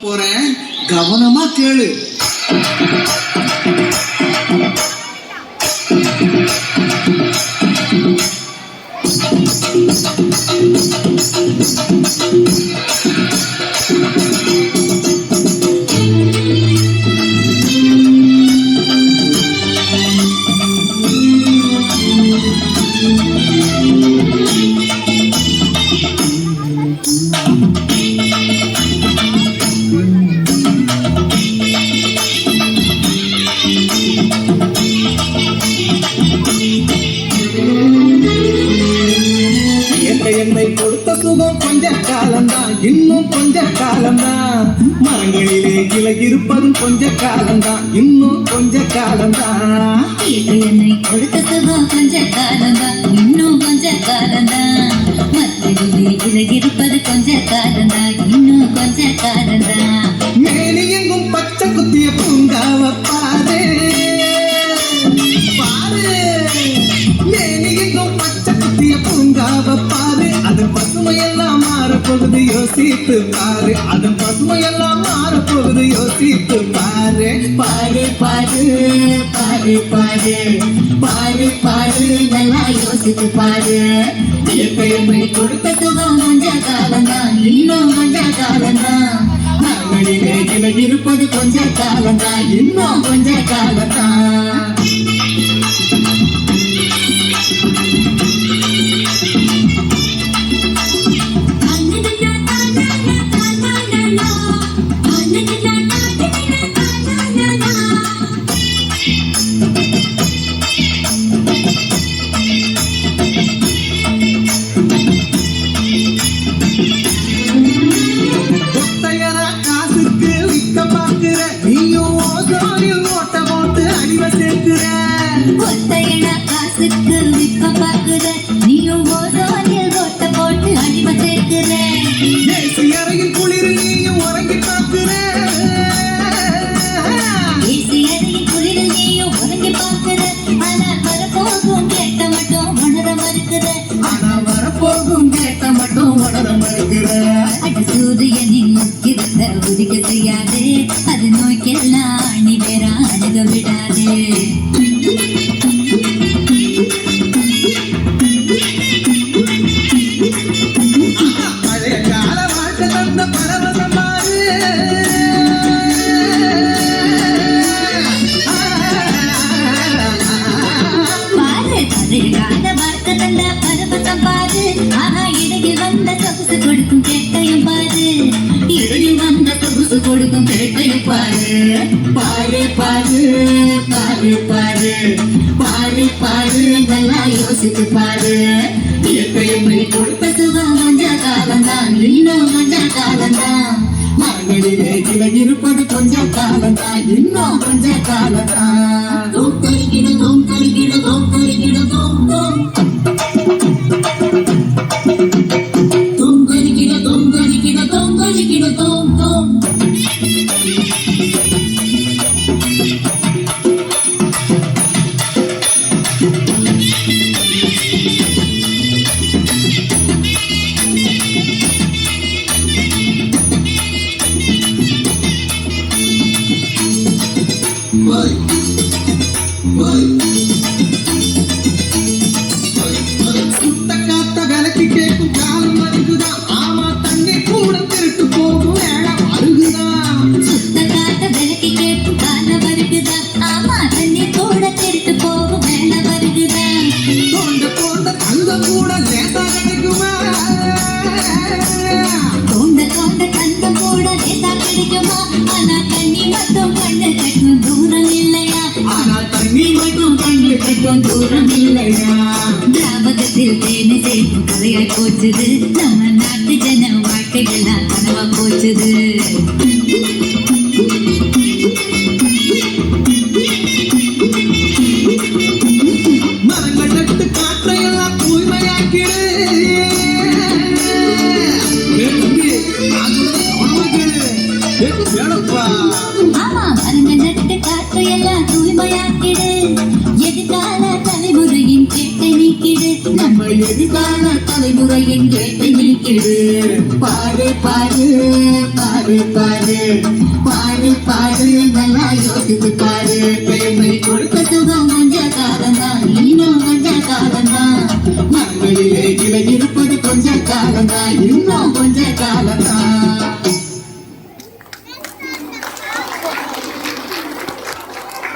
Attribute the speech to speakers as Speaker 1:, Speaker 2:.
Speaker 1: போறேன், கவனமா கேளு. என்னை கொடுத்த சுகம் கொஞ்ச காலம்தான், இன்னும் கொஞ்ச காலம்தான். மரங்களிலே கிளை இருப்பதும் கொஞ்ச காலம்தான், இன்னும் கொஞ்ச காலம்தான்.
Speaker 2: என்னை கொடுத்த சுகம் கொஞ்ச காலம்தான், இன்னும் கொஞ்ச காலம்தான். மரங்களிலே கிளை இருப்பது கொஞ்ச காலம்தான், இன்னும் கொஞ்ச காலம்தான்.
Speaker 1: மேனி எங்கும் பச்சை குத்திய பூங்காவ பாரு பாரு, மேனி எங்கும் பச்சை குத்திய பூங்காவ பாரு. அதன் பசுமையெல்லாம் மாறப்போகுது, யோசித்து பாரு. அதன் பசுமையெல்லாம் மாறப்போகுது, யோசித்து பாரு.
Speaker 2: பாரு பாரு பாரு பாரு பாரு பாரு, நல்லா யோசித்து பாரு. என்னை கொடுத்த சுகம் கொஞ்ச காலம்தான், இன்னும் கொஞ்ச காலம்தான். மரங்களிலே கிளை இருப்பது கொஞ்ச காலம்தான், இன்னும் கொஞ்ச காலம்தான். ஒத்தையன காசுக்கு விற்க பாக்குற, நீயும் ஓசோனில் ஓட்ட போட்டு அடிமை சேர்க்கிற.
Speaker 1: ஏசி அறையில் குளிரில் நீயும் உறங்கி பார்க்கிற,
Speaker 2: ஏசி அறையில் குளிரில் நீயும் உறங்கி பார்க்கிற. ஆனால் வரப்போகும் கேட்ட மட்டும் உணர மறுக்கிற,
Speaker 1: ஆனால் வரப்போகும் கேட்ட மட்டும் உணர மறுக்கிற.
Speaker 2: அது சூரியனின் முக்கிரத்தை உதிக்க செய்யாது, அது நோய்க்கெல்லாம் அணி பெற அணுக விடாது. கொடுக்கும் கேட்டையும் பாரு. பாரு பாரு பாரு பாரு பாரு பாரு, நல்லா யோசித்து பாரு. என்னை கொடுத்த சுகம் கொஞ்ச காலம்தான், இன்னும் கொஞ்ச காலம்தான். மரங்களிலே கிளை இருப்பது கொஞ்ச காலம்தான், இன்னும் கொஞ்ச காலம்தான். தோம் தருகிட தோம் தருகிட தோம் தருகிட தோம் தோம் தோம் தருகிட தோம் தருகிட தோம் தருகிட தோம் தோம்.
Speaker 1: சுத்த காத்த விலைக்கு கேட்கும் காலம் வருகுதா, ஆமா தண்ணி கூட திருட்டு போகும் வேலை வருகுதா.
Speaker 2: சுத்த காத்த விலைக்கு கேட்கும் காலம் வருகுதா, ஆமா தண்ணி கூட திருட்டு போகும் வேலை வருகுதா.
Speaker 1: தோண்ட தோண்ட தங்கம் கூட லேசா கிடைக்குமா,
Speaker 2: தோண்ட தோண்ட தங்கம் கூட லேசா கிடைக்குமா. ஆனா தண்ணி மட்டும் கண்ணு கட்டும் தூரம் இல்லையா,
Speaker 1: ஆனால் தண்ணி மட்டும் கண்ணு கட்டும் தூரம் இல்லையா.
Speaker 2: ஞாபகத்தில் தேனி சேர்க்கும் கதையாய் போச்சுது, நம்ம நாட்டு ஜன வாழ்க்கையெல்லாம் கனவா போச்சுது.
Speaker 1: மரங்கள் நட்டு காற்றையெல்லாம் தூய்மையாக்கிடு.
Speaker 2: ஆமா, மரங்கள் நட்டு காற்றையெல்லாம் தூய்மையாக்கிடு. எதிர்கால தலைமுறையின் கேட்டை நீ நிக்குது நம்ம எதிர்கால தலைமுறையின் கேட்டை நிக்குது பாரு பாரு பாரு பாரு பாரு பாரு நல்லா யோசித்து பாரு பெருமை கொடுத்த சுகம் கொஞ்ச காலம்தான் இன்னும் கொஞ்ச காலம்தான் மரங்களிலே கிளை இருப்பது கொஞ்ச காலம்தான் இன்னும் கொஞ்ச காலம்தான்